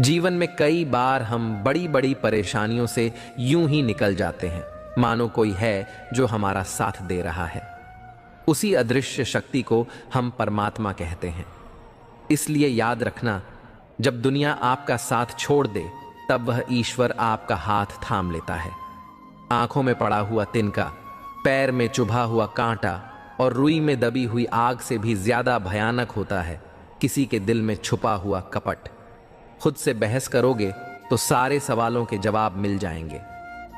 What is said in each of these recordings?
जीवन में कई बार हम बड़ी बड़ी परेशानियों से यूं ही निकल जाते हैं, मानो कोई है जो हमारा साथ दे रहा है। उसी अदृश्य शक्ति को हम परमात्मा कहते हैं। इसलिए याद रखना, जब दुनिया आपका साथ छोड़ दे तब वह ईश्वर आपका हाथ थाम लेता है। आंखों में पड़ा हुआ तिनका, पैर में चुभा हुआ कांटा और रुई में दबी हुई आग से भी ज्यादा भयानक होता है किसी के दिल में छुपा हुआ कपट। खुद से बहस करोगे तो सारे सवालों के जवाब मिल जाएंगे,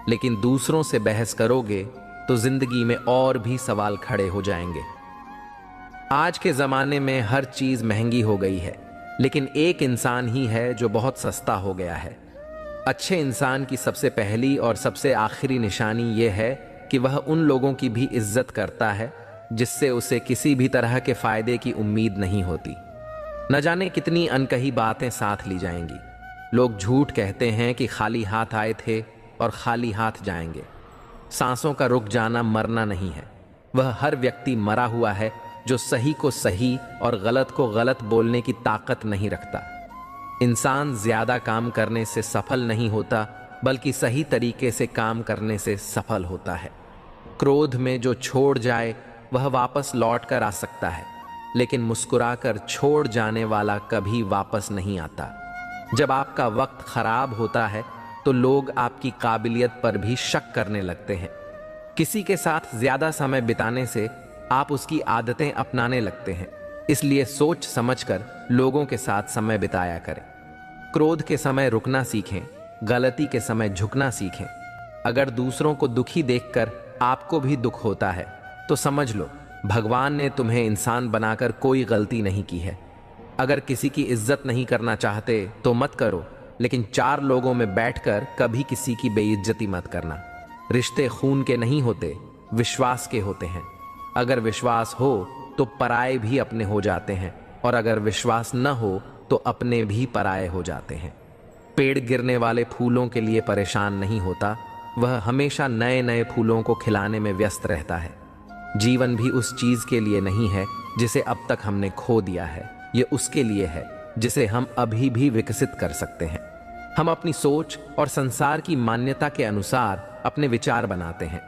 लेकिन दूसरों से बहस करोगे तो जिंदगी में और भी सवाल खड़े हो जाएंगे। आज के जमाने में हर चीज महंगी हो गई है, लेकिन एक इंसान ही है जो बहुत सस्ता हो गया है। अच्छे इंसान की सबसे पहली और सबसे आखिरी निशानी यह है कि वह उन लोगों की भी इज्जत करता है जिससे उसे किसी भी तरह के फायदे की उम्मीद नहीं होती। न जाने कितनी अनकही बातें साथ ली जाएंगी। लोग झूठ कहते हैं कि खाली हाथ आए थे और खाली हाथ जाएंगे। सांसों का रुक जाना मरना नहीं है, वह हर व्यक्ति मरा हुआ है जो सही को सही और गलत को गलत बोलने की ताकत नहीं रखता। इंसान ज्यादा काम करने से सफल नहीं होता, बल्कि सही तरीके से काम करने से सफल होता है। क्रोध में जो छोड़ जाए वह वापस लौट कर आ सकता है, लेकिन मुस्कुराकर छोड़ जाने वाला कभी वापस नहीं आता। जब आपका वक्त खराब होता है तो लोग आपकी काबिलियत पर भी शक करने लगते हैं। किसी के साथ ज्यादा समय बिताने से आप उसकी आदतें अपनाने लगते हैं। इसलिए सोच समझकर लोगों के साथ समय बिताया करें। क्रोध के समय रुकना सीखें, गलती के समय झुकना सीखें। अगर दूसरों को दुखी देखकर आपको भी दुख होता है तो समझ लो भगवान ने तुम्हें इंसान बनाकर कोई गलती नहीं की है। अगर किसी की इज्जत नहीं करना चाहते तो मत करो, लेकिन चार लोगों में बैठकर कभी किसी की बेइज्जती मत करना। रिश्ते खून के नहीं होते, विश्वास के होते हैं। अगर विश्वास हो तो पराये भी अपने हो जाते हैं, और अगर विश्वास न हो तो अपने भी पराये हो जाते हैं। पेड़ गिरने वाले फूलों के लिए परेशान नहीं होता, वह हमेशा नए नए फूलों को खिलाने में व्यस्त रहता है। जीवन भी उस चीज के लिए नहीं है जिसे अब तक हमने खो दिया है, यह उसके लिए है जिसे हम अभी भी विकसित कर सकते हैं। हम अपनी सोच और संसार की मान्यता के अनुसार अपने विचार बनाते हैं,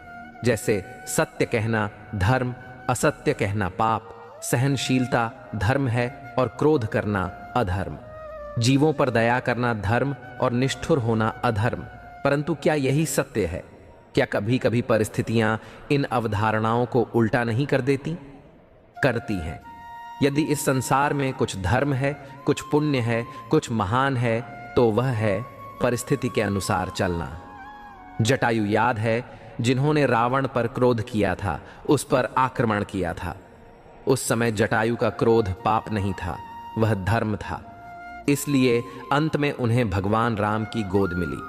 जैसे सत्य कहना धर्म, असत्य कहना पाप, सहनशीलता धर्म है और क्रोध करना अधर्म। जीवों पर दया करना धर्म और निष्ठुर होना अधर्म। परंतु क्या यही सत्य है? क्या कभी कभी परिस्थितियां इन अवधारणाओं को उल्टा नहीं कर देती? करती हैं। यदि इस संसार में कुछ धर्म है, कुछ पुण्य है, कुछ महान है, तो वह है परिस्थिति के अनुसार चलना। जटायु याद है, जिन्होंने रावण पर क्रोध किया था, उस पर आक्रमण किया था। उस समय जटायु का क्रोध पाप नहीं था, वह धर्म था। इसलिए अंत में उन्हें भगवान राम की गोद मिली।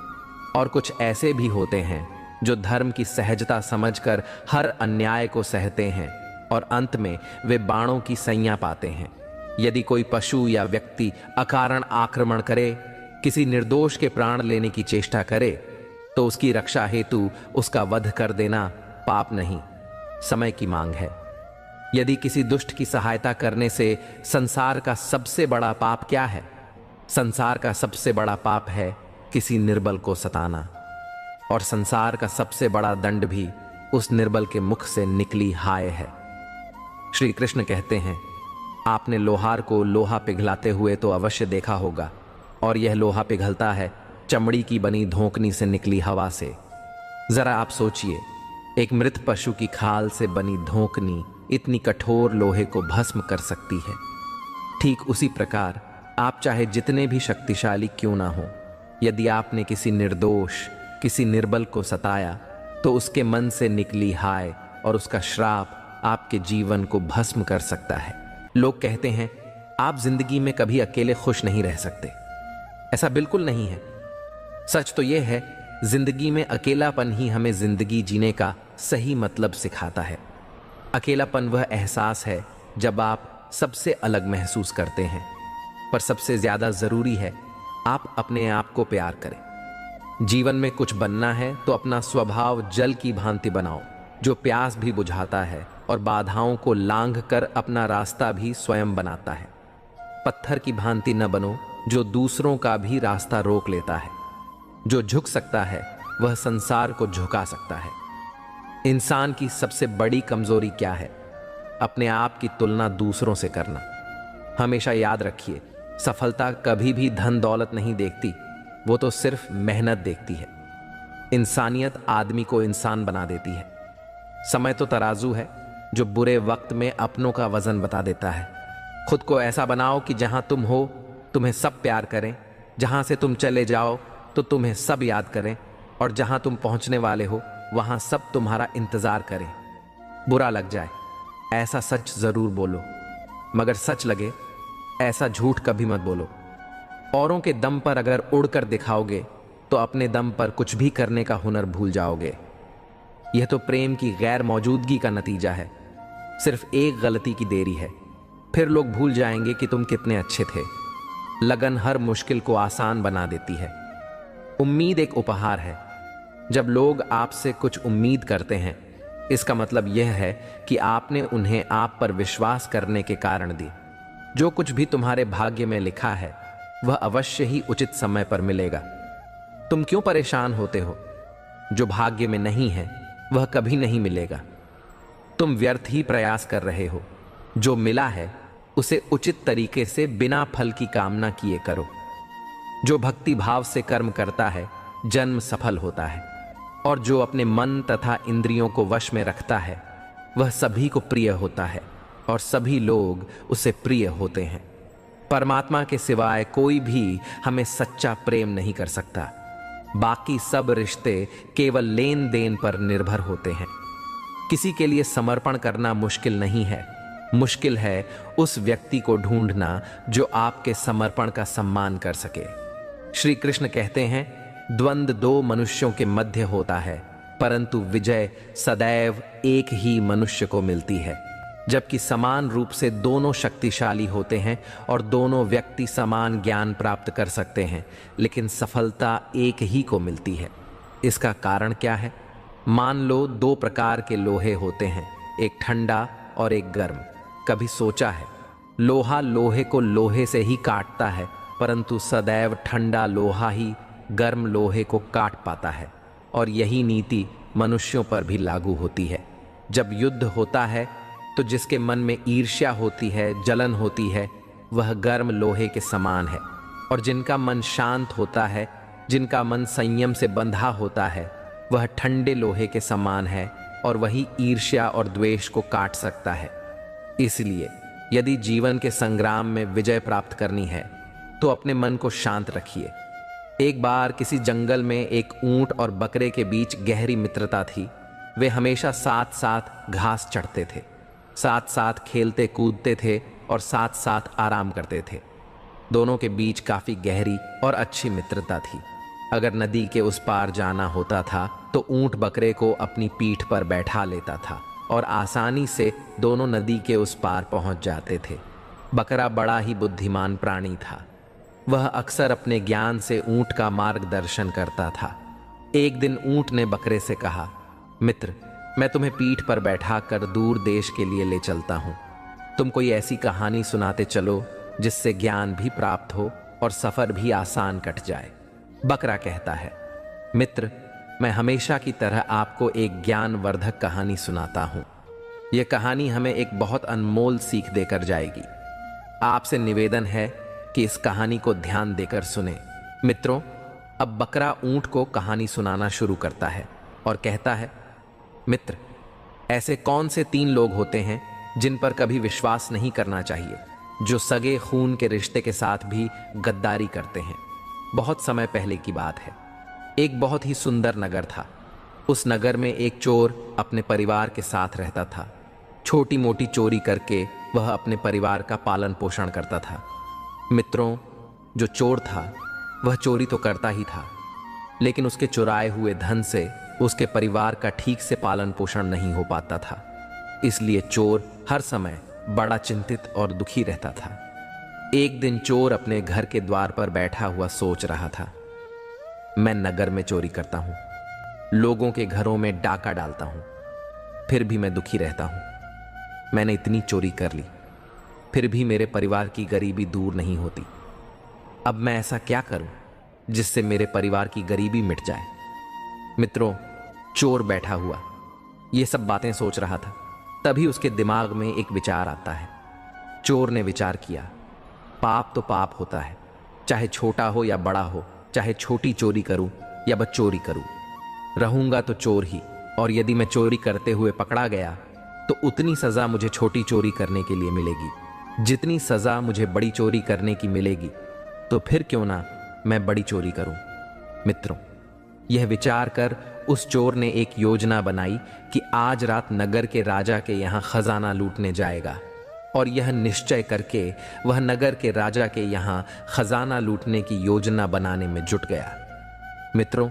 और कुछ ऐसे भी होते हैं जो धर्म की सहजता समझकर हर अन्याय को सहते हैं और अंत में वे बाणों की सैया पाते हैं। यदि कोई पशु या व्यक्ति अकारण आक्रमण करे, किसी निर्दोष के प्राण लेने की चेष्टा करे, तो उसकी रक्षा हेतु उसका वध कर देना पाप नहीं, समय की मांग है। यदि किसी दुष्ट की सहायता करने से संसार का सबसे बड़ा पाप क्या है? संसार का सबसे बड़ा पाप है किसी निर्बल को सताना, और संसार का सबसे बड़ा दंड भी उस निर्बल के मुख से निकली हाय है। श्री कृष्ण कहते हैं, आपने लोहार को लोहा पिघलाते हुए तो अवश्य देखा होगा, और यह लोहा पिघलता है चमड़ी की बनी धोकनी से निकली हवा से। जरा आप सोचिए, एक मृत पशु की खाल से बनी धोकनी इतनी कठोर लोहे को भस्म कर सकती है। ठीक उसी प्रकार आप चाहे जितने भी शक्तिशाली क्यों ना हो, यदि आपने किसी निर्दोष, किसी निर्बल को सताया, तो उसके मन से निकली हाय और उसका श्राप आपके जीवन को भस्म कर सकता है। लोग कहते हैं आप जिंदगी में कभी अकेले खुश नहीं रह सकते। ऐसा बिल्कुल नहीं है। सच तो यह है, जिंदगी में अकेलापन ही हमें जिंदगी जीने का सही मतलब सिखाता है। अकेलापन वह एहसास है जब आप सबसे अलग महसूस करते हैं, पर सबसे ज्यादा जरूरी है आप अपने आप को प्यार करें। जीवन में कुछ बनना है तो अपना स्वभाव जल की भांति बनाओ, जो प्यास भी बुझाता है और बाधाओं को लांघ कर अपना रास्ता भी स्वयं बनाता है। पत्थर की भांति न बनो, जो दूसरों का भी रास्ता रोक लेता है। जो झुक सकता है वह संसार को झुका सकता है। इंसान की सबसे बड़ी कमजोरी क्या है? अपने आप की तुलना दूसरों से करना। हमेशा याद रखिए, सफलता कभी भी धन दौलत नहीं देखती, वो तो सिर्फ मेहनत देखती है। इंसानियत आदमी को इंसान बना देती है। समय तो तराजू है जो बुरे वक्त में अपनों का वजन बता देता है। खुद को ऐसा बनाओ कि जहां तुम हो तुम्हें सब प्यार करें, जहां से तुम चले जाओ तो तुम्हें सब याद करें, और जहां तुम पहुंचने वाले हो वहां सब तुम्हारा इंतजार करें। बुरा लग जाए ऐसा सच जरूर बोलो, मगर सच लगे ऐसा झूठ कभी मत बोलो। औरों के दम पर अगर उड़कर दिखाओगे तो अपने दम पर कुछ भी करने का हुनर भूल जाओगे। यह तो प्रेम की गैर मौजूदगी का नतीजा है। सिर्फ एक गलती की देरी है, फिर लोग भूल जाएंगे कि तुम कितने अच्छे थे। लगन हर मुश्किल को आसान बना देती है। उम्मीद एक उपहार है। जब लोग आपसे कुछ उम्मीद करते हैं, इसका मतलब यह है कि आपने उन्हें आप पर विश्वास करने के कारण दी। जो कुछ भी तुम्हारे भाग्य में लिखा है वह अवश्य ही उचित समय पर मिलेगा। तुम क्यों परेशान होते हो? जो भाग्य में नहीं है वह कभी नहीं मिलेगा। तुम व्यर्थ ही प्रयास कर रहे हो। जो मिला है उसे उचित तरीके से बिना फल की कामना किए करो। जो भक्ति भाव से कर्म करता है जन्म सफल होता है, और जो अपने मन तथा इंद्रियों को वश में रखता है वह सभी को प्रिय होता है, और सभी लोग उसे प्रिय होते हैं। परमात्मा के सिवाय कोई भी हमें सच्चा प्रेम नहीं कर सकता। बाकी सब रिश्ते केवल लेन देन पर निर्भर होते हैं। किसी के लिए समर्पण करना मुश्किल नहीं है, मुश्किल है उस व्यक्ति को ढूंढना जो आपके समर्पण का सम्मान कर सके। श्री कृष्ण कहते हैं, द्वंद्व दो मनुष्यों के मध्य होता है, परंतु विजय सदैव एक ही मनुष्य को मिलती है। जबकि समान रूप से दोनों शक्तिशाली होते हैं और दोनों व्यक्ति समान ज्ञान प्राप्त कर सकते हैं, लेकिन सफलता एक ही को मिलती है। इसका कारण क्या है? मान लो दो प्रकार के लोहे होते हैं, एक ठंडा और एक गर्म। कभी सोचा है? लोहा लोहे को लोहे से ही काटता है, परंतु सदैव ठंडा लोहा ही गर्म लोहे को काट पाता है। और यही नीति मनुष्यों पर भी लागू होती है। जब युद्ध होता है तो जिसके मन में ईर्ष्या होती है, जलन होती है, वह गर्म लोहे के समान है, और जिनका मन शांत होता है, जिनका मन संयम से बंधा होता है, वह ठंडे लोहे के समान है, और वही ईर्ष्या और द्वेष को काट सकता है। इसलिए यदि जीवन के संग्राम में विजय प्राप्त करनी है तो अपने मन को शांत रखिए। एक बार किसी जंगल में एक ऊंट और बकरे के बीच गहरी मित्रता थी। वे हमेशा साथ साथ घास चढ़ते थे, साथ साथ खेलते कूदते थे और साथ साथ आराम करते थे। दोनों के बीच काफी गहरी और अच्छी मित्रता थी। अगर नदी के उस पार जाना होता था तो ऊंट बकरे को अपनी पीठ पर बैठा लेता था और आसानी से दोनों नदी के उस पार पहुंच जाते थे। बकरा बड़ा ही बुद्धिमान प्राणी था। वह अक्सर अपने ज्ञान से ऊंट का मार्गदर्शन करता था। एक दिन ऊंट ने बकरे से कहा, मित्र, मैं तुम्हें पीठ पर बैठा कर दूर देश के लिए ले चलता हूं। तुम कोई ऐसी कहानी सुनाते चलो जिससे ज्ञान भी प्राप्त हो और सफर भी आसान कट जाए। बकरा कहता है, मित्र, मैं हमेशा की तरह आपको एक ज्ञानवर्धक कहानी सुनाता हूं। यह कहानी हमें एक बहुत अनमोल सीख देकर जाएगी। आपसे निवेदन है कि इस कहानी को ध्यान देकर सुने। मित्रों, अब बकरा ऊंट को कहानी सुनाना शुरू करता है और कहता है, मित्र, ऐसे कौन से 3 लोग होते हैं जिन पर कभी विश्वास नहीं करना चाहिए, जो सगे खून के रिश्ते के साथ भी गद्दारी करते हैं। बहुत समय पहले की बात है। एक बहुत ही सुंदर नगर था। उस नगर में एक चोर अपने परिवार के साथ रहता था। छोटी मोटी चोरी करके वह अपने परिवार का पालन पोषण करता था। मित्रों, जो चोर था वह चोरी तो करता ही था, लेकिन उसके चुराए हुए धन से उसके परिवार का ठीक से पालन पोषण नहीं हो पाता था। इसलिए चोर हर समय बड़ा चिंतित और दुखी रहता था। एक दिन चोर अपने घर के द्वार पर बैठा हुआ सोच रहा था, मैं नगर में चोरी करता हूं, लोगों के घरों में डाका डालता हूं, फिर भी मैं दुखी रहता हूं। मैंने इतनी चोरी कर ली, फिर भी मेरे परिवार की गरीबी दूर नहीं होती। अब मैं ऐसा क्या करूं जिससे मेरे परिवार की गरीबी मिट जाए। मित्रों, चोर बैठा हुआ ये सब बातें सोच रहा था। तभी उसके दिमाग में एक विचार आता है। चोर ने विचार किया, पाप तो पाप होता है, चाहे छोटा हो या बड़ा हो, चाहे छोटी चोरी करूं या बदचोरी करूं, रहूंगा तो चोर ही। और यदि मैं चोरी करते हुए पकड़ा गया तो उतनी सजा मुझे छोटी चोरी करने के लिए मिलेगी जितनी सजा मुझे बड़ी चोरी करने की मिलेगी। तो फिर क्यों ना मैं बड़ी चोरी करूं। मित्रों, यह विचार कर उस चोर ने एक योजना बनाई कि आज रात नगर के राजा के यहां खजाना लूटने जाएगा। और यह निश्चय करके वह नगर के राजा के यहां खजाना लूटने की योजना बनाने में जुट गया। मित्रों,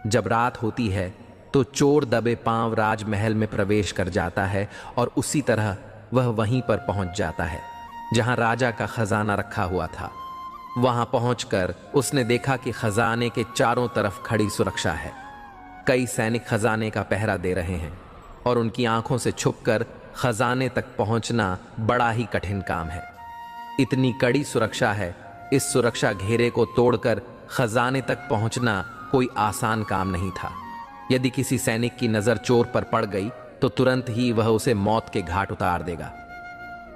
जब रात होती है तो चोर दबे पांव राजमहल में प्रवेश कर जाता है और उसी तरह वह वहीं पर पहुंच जाता है जहां राजा का खजाना रखा हुआ था। वहां पहुंचकर उसने देखा कि खजाने के चारों तरफ खड़ी सुरक्षा है। कई सैनिक खजाने का पहरा दे रहे हैं और उनकी आंखों से छुपकर खजाने तक पहुंचना बड़ा ही कठिन काम है। इतनी कड़ी सुरक्षा है, इस सुरक्षा घेरे को तोड़कर खजाने तक पहुंचना कोई आसान काम नहीं था। यदि किसी सैनिक की नजर चोर पर पड़ गई तो तुरंत ही वह उसे मौत के घाट उतार देगा।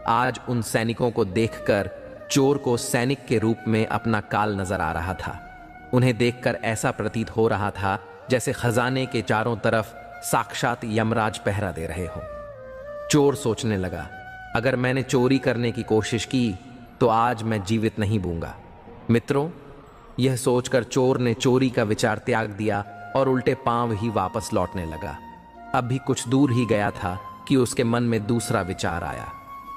आज उन सैनिकों को देखकर चोर को सैनिक के रूप में अपना काल नजर आ रहा था। उन्हें देखकर ऐसा प्रतीत हो रहा था जैसे खजाने के चारों तरफ साक्षात यमराज पहरा दे रहे हो। चोर सोचने लगा, अगर मैंने चोरी करने की कोशिश की तो आज मैं जीवित नहीं बूंगा। मित्रों, यह सोचकर चोर ने चोरी का विचार त्याग दिया और उल्टे पांव ही वापस लौटने लगा। अब भी कुछ दूर ही गया था कि उसके मन में दूसरा विचार आया।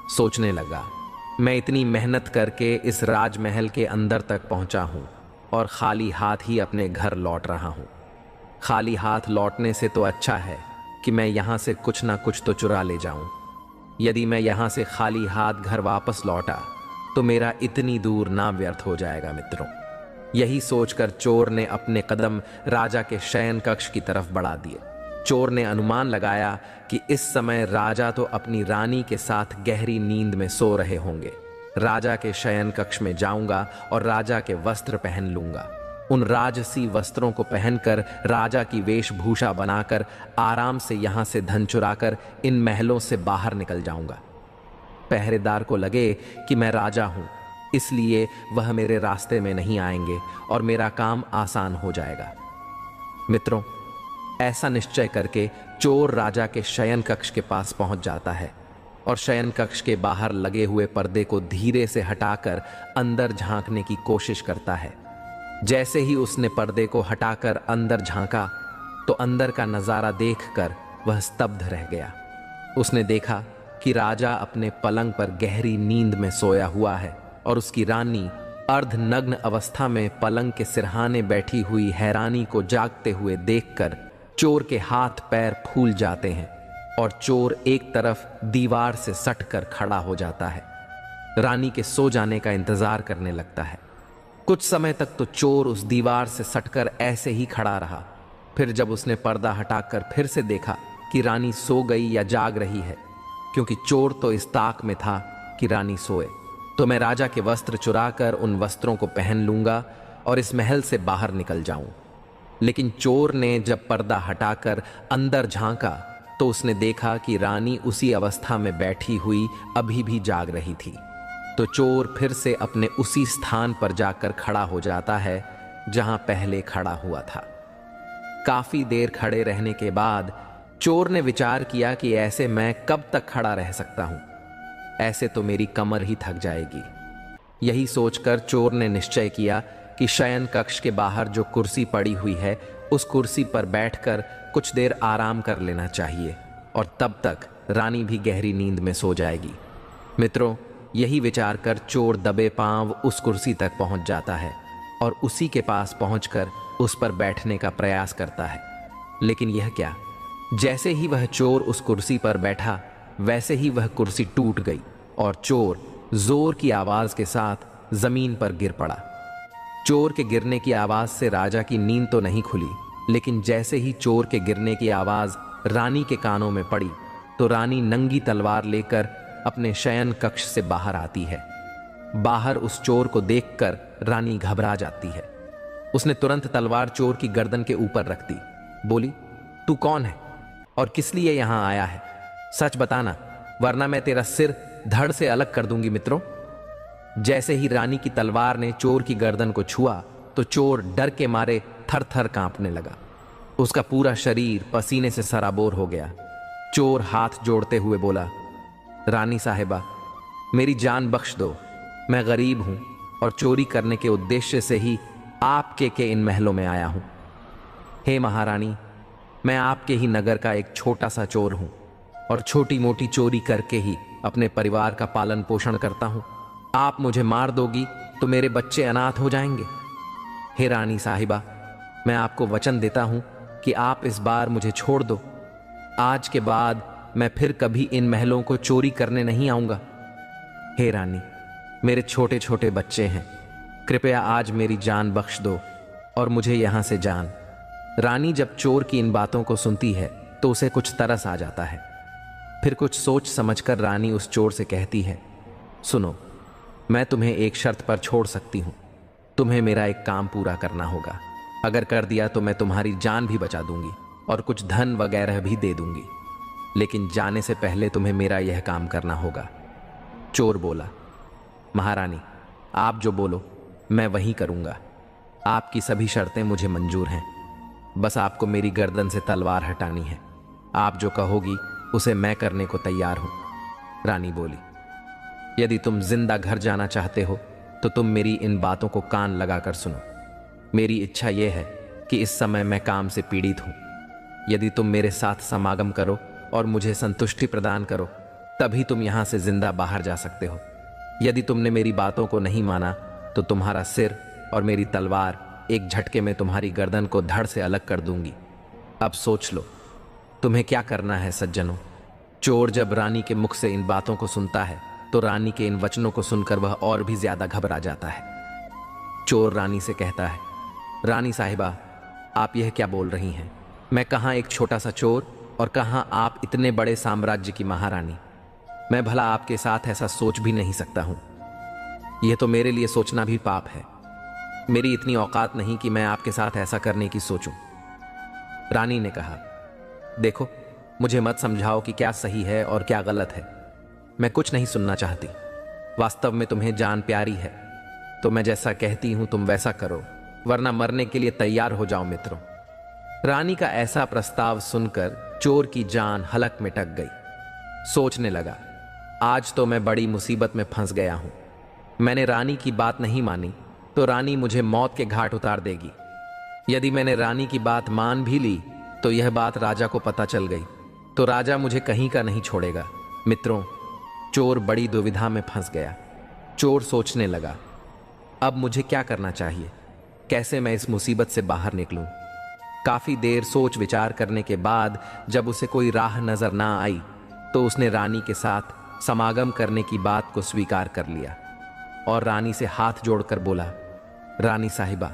सोचने लगा, मैं इतनी मेहनत करके इस राजमहल के अंदर तक पहुंचा हूं और खाली हाथ ही अपने घर लौट रहा हूं। खाली हाथ लौटने से तो अच्छा है कि मैं यहां से कुछ ना कुछ तो चुरा ले जाऊं। यदि मैं यहां से खाली हाथ घर वापस लौटा तो मेरा इतनी दूर ना व्यर्थ हो जाएगा। मित्रों, यही सोचकर चोर ने अपने कदम राजा के शयन कक्ष की तरफ बढ़ा दिए। चोर ने अनुमान लगाया कि इस समय राजा तो अपनी रानी के साथ गहरी नींद में सो रहे होंगे। राजा के शयन कक्ष में जाऊंगा और राजा के वस्त्र पहन लूंगा। उन राजसी वस्त्रों को पहनकर राजा की वेशभूषा बनाकर आराम से यहां से धन चुराकर इन महलों से बाहर निकल जाऊंगा। पहरेदार को लगे कि मैं राजा हूं, इसलिए वह मेरे रास्ते में नहीं आएंगे और मेरा काम आसान हो जाएगा। मित्रों, ऐसा निश्चय करके चोर राजा के शयन कक्ष के पास पहुंच जाता है और शयन कक्ष के बाहर लगे हुए पर्दे को धीरे से हटाकर अंदर झांकने की कोशिश करता है। जैसे ही उसने पर्दे को हटाकर अंदर झांका तो अंदर का नजारा देखकर वह स्तब्ध रह गया। उसने देखा कि राजा अपने पलंग पर गहरी नींद में सोया हुआ है और उसकी रानी अर्धनग्न अवस्था में पलंग के सिरहाने बैठी हुई हैरानी को जागते हुए देखकर चोर के हाथ पैर फूल जाते हैं और चोर एक तरफ दीवार से सटकर खड़ा हो जाता है। रानी के सो जाने का इंतजार करने लगता है। कुछ समय तक तो चोर उस दीवार से सटकर ऐसे ही खड़ा रहा। फिर जब उसने पर्दा हटाकर फिर से देखा कि रानी सो गई या जाग रही है, क्योंकि चोर तो इस ताक में था कि रानी सोए, तो मैं राजा के वस्त्र चुराकर उन वस्त्रों को पहन लूंगा और इस महल से बाहर निकल जाऊं। लेकिन चोर ने जब पर्दा हटाकर अंदर झांका तो उसने देखा कि रानी उसी अवस्था में बैठी हुई अभी भी जाग रही थी। तो चोर फिर से अपने उसी स्थान पर जाकर खड़ा हो जाता है जहां पहले खड़ा हुआ था। काफी देर खड़े रहने के बाद चोर ने विचार किया कि ऐसे मैं कब तक खड़ा रह सकता हूं, ऐसे तो मेरी कमर ही थक जाएगी। यही सोचकर चोर ने निश्चय किया कि शयन कक्ष के बाहर जो कुर्सी पड़ी हुई है उस कुर्सी पर बैठकर कुछ देर आराम कर लेना चाहिए और तब तक रानी भी गहरी नींद में सो जाएगी। मित्रों, यही विचार कर चोर दबे पांव उस कुर्सी तक पहुंच जाता है और उसी के पास पहुंचकर उस पर बैठने का प्रयास करता है। लेकिन यह क्या, जैसे ही वह चोर उस कुर्सी पर बैठा वैसे ही वह कुर्सी टूट गई और चोर जोर की आवाज के साथ जमीन पर गिर पड़ा। चोर के गिरने की आवाज से राजा की नींद तो नहीं खुली, लेकिन जैसे ही चोर के गिरने की आवाज रानी के कानों में पड़ी तो रानी नंगी तलवार लेकर अपने शयन कक्ष से बाहर आती है। बाहर उस चोर को देखकर रानी घबरा जाती है। उसने तुरंत तलवार चोर की गर्दन के ऊपर रख दी। बोली, तू कौन है और किस लिए यहां आया है? सच बताना, वरना मैं तेरा सिर धड़ से अलग कर दूंगी। मित्रों, जैसे ही रानी की तलवार ने चोर की गर्दन को छुआ तो चोर डर के मारे थर थर कांपने लगा। उसका पूरा शरीर पसीने से सराबोर हो गया। चोर हाथ जोड़ते हुए बोला, रानी साहिबा, मेरी जान बख्श दो। मैं गरीब हूं और चोरी करने के उद्देश्य से ही आपके के इन महलों में आया हूं। हे महारानी, मैं आपके ही नगर का एक छोटा सा चोर हूं और छोटी मोटी चोरी करके ही अपने परिवार का पालन पोषण करता हूं। आप मुझे मार दोगी तो मेरे बच्चे अनाथ हो जाएंगे। हे रानी साहिबा, मैं आपको वचन देता हूं कि आप इस बार मुझे छोड़ दो। आज के बाद मैं फिर कभी इन महलों को चोरी करने नहीं आऊंगा। हे रानी, मेरे छोटे छोटे बच्चे हैं, कृपया आज मेरी जान बख्श दो और मुझे यहां से जान। रानी जब चोर की इन बातों को सुनती है तो उसे कुछ तरस आ जाता है। फिर कुछ सोच समझकर रानी उस चोर से कहती है, सुनो, मैं तुम्हें एक शर्त पर छोड़ सकती हूं। तुम्हें मेरा एक काम पूरा करना होगा। अगर कर दिया तो मैं तुम्हारी जान भी बचा दूंगी और कुछ धन वगैरह भी दे दूंगी, लेकिन जाने से पहले तुम्हें मेरा यह काम करना होगा। चोर बोला, महारानी, आप जो बोलो मैं वही करूंगा। आपकी सभी शर्तें मुझे मंजूर हैं, बस आपको मेरी गर्दन से तलवार हटानी है। आप जो कहोगी उसे मैं करने को तैयार हूं। रानी बोली, यदि तुम जिंदा घर जाना चाहते हो तो तुम मेरी इन बातों को कान लगाकर सुनो। मेरी इच्छा यह है कि इस समय मैं काम से पीड़ित हूं। यदि तुम मेरे साथ समागम करो और मुझे संतुष्टि प्रदान करो, तभी तुम यहां से जिंदा बाहर जा सकते हो। यदि तुमने मेरी बातों को नहीं माना तो तुम्हारा सिर और मेरी तलवार एक झटके में तुम्हारी गर्दन को धड़ से अलग कर दूंगी। अब सोच लो, तुम्हें क्या करना है सज्जनों। चोर जब रानी के मुख से इन बातों को सुनता है तो रानी के इन वचनों को सुनकर वह और भी ज्यादा घबरा जाता है। चोर रानी से कहता है, रानी साहिबा, आप यह क्या बोल रही हैं? मैं कहाँ एक छोटा सा चोर और कहाँ आप इतने बड़े साम्राज्य की महारानी। मैं भला आपके साथ ऐसा सोच भी नहीं सकता हूं। यह तो मेरे लिए सोचना भी पाप है। मेरी इतनी औकात नहीं कि मैं आपके साथ ऐसा करने की सोचूं। रानी ने कहा, देखो, मुझे मत समझाओ कि क्या सही है और क्या गलत है। मैं कुछ नहीं सुनना चाहती। वास्तव में तुम्हें जान प्यारी है तो मैं जैसा कहती हूं तुम वैसा करो, वरना मरने के लिए तैयार हो जाओ। मित्रों, रानी का ऐसा प्रस्ताव सुनकर चोर की जान हलक में टक गई। सोचने लगा, आज तो मैं बड़ी मुसीबत में फंस गया हूं। मैंने रानी की बात नहीं मानी तो रानी मुझे मौत के घाट उतार देगी। यदि मैंने रानी की बात मान भी ली तो यह बात राजा को पता चल गई तो राजा मुझे कहीं का नहीं छोड़ेगा। मित्रों, चोर बड़ी दुविधा में फंस गया। चोर सोचने लगा, अब मुझे क्या करना चाहिए? कैसे मैं इस मुसीबत से बाहर निकलूं? काफी देर सोच विचार करने के बाद जब उसे कोई राह नजर ना आई तो उसने रानी के साथ समागम करने की बात को स्वीकार कर लिया और रानी से हाथ जोड़कर बोला, रानी साहिबा,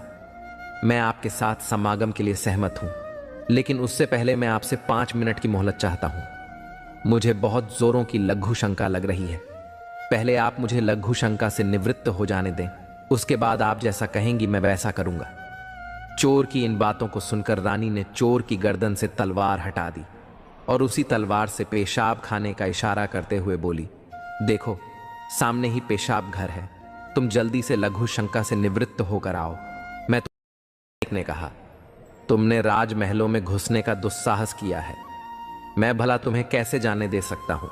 मैं आपके साथ समागम के लिए सहमत हूं, लेकिन उससे पहले मैं आपसे 5 मिनट की मोहलत चाहता हूं। मुझे बहुत जोरों की लघु शंका लग रही है। पहले आप मुझे लघु शंका से निवृत्त हो जाने दें, उसके बाद आप जैसा कहेंगी मैं वैसा करूंगा। चोर की इन बातों को सुनकर रानी ने चोर की गर्दन से तलवार हटा दी और उसी तलवार से पेशाब खाने का इशारा करते हुए बोली, देखो, सामने ही पेशाब घर है। तुम जल्दी से लघु शंका से निवृत्त होकर आओ। मैं ने कहा, तुमने राजमहलों में घुसने का दुस्साहस किया है। मैं भला तुम्हें कैसे जाने दे सकता हूं?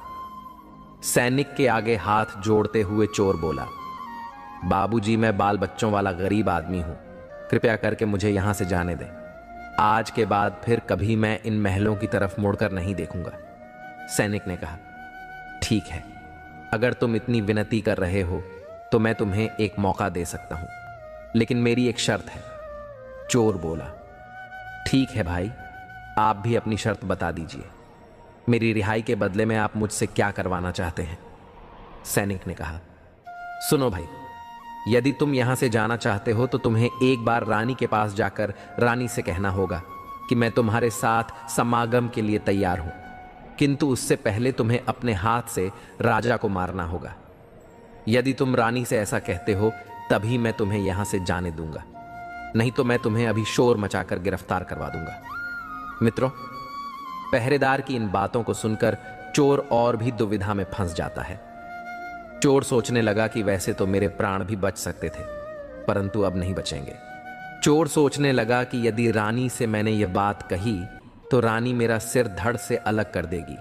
सैनिक के आगे हाथ जोड़ते हुए चोर बोला, बाबूजी, मैं बाल बच्चों वाला गरीब आदमी हूं। कृपया करके मुझे यहां से जाने दें। आज के बाद फिर कभी मैं इन महलों की तरफ मुड़कर नहीं देखूंगा। सैनिक ने कहा, ठीक है, अगर तुम इतनी विनती कर रहे हो तो मैं तुम्हें एक मौका दे सकता हूं, लेकिन मेरी एक शर्त है। चोर बोला, ठीक है भाई, आप भी अपनी शर्त बता दीजिए। मेरी रिहाई के बदले में आप मुझसे क्या करवाना चाहते हैं? सैनिक ने कहा, सुनो भाई, यदि तुम यहां से जाना चाहते हो तो तुम्हें एक बार रानी के पास जाकर रानी से कहना होगा कि मैं तुम्हारे साथ समागम के लिए तैयार हूं, किंतु उससे पहले तुम्हें अपने हाथ से राजा को मारना होगा। यदि तुम रानी से ऐसा कहते हो तभी मैं तुम्हें यहां से जाने दूंगा, नहीं तो मैं तुम्हें अभी शोर मचाकर गिरफ्तार करवा दूंगा। मित्रों, पहरेदार की इन बातों को सुनकर चोर और भी दुविधा में फंस जाता है। चोर सोचने लगा कि वैसे तो मेरे प्राण भी बच सकते थे, परंतु अब नहीं बचेंगे। चोर सोचने लगा कि यदि रानी से मैंने यह बात कही तो रानी मेरा सिर धड़ से अलग कर देगी।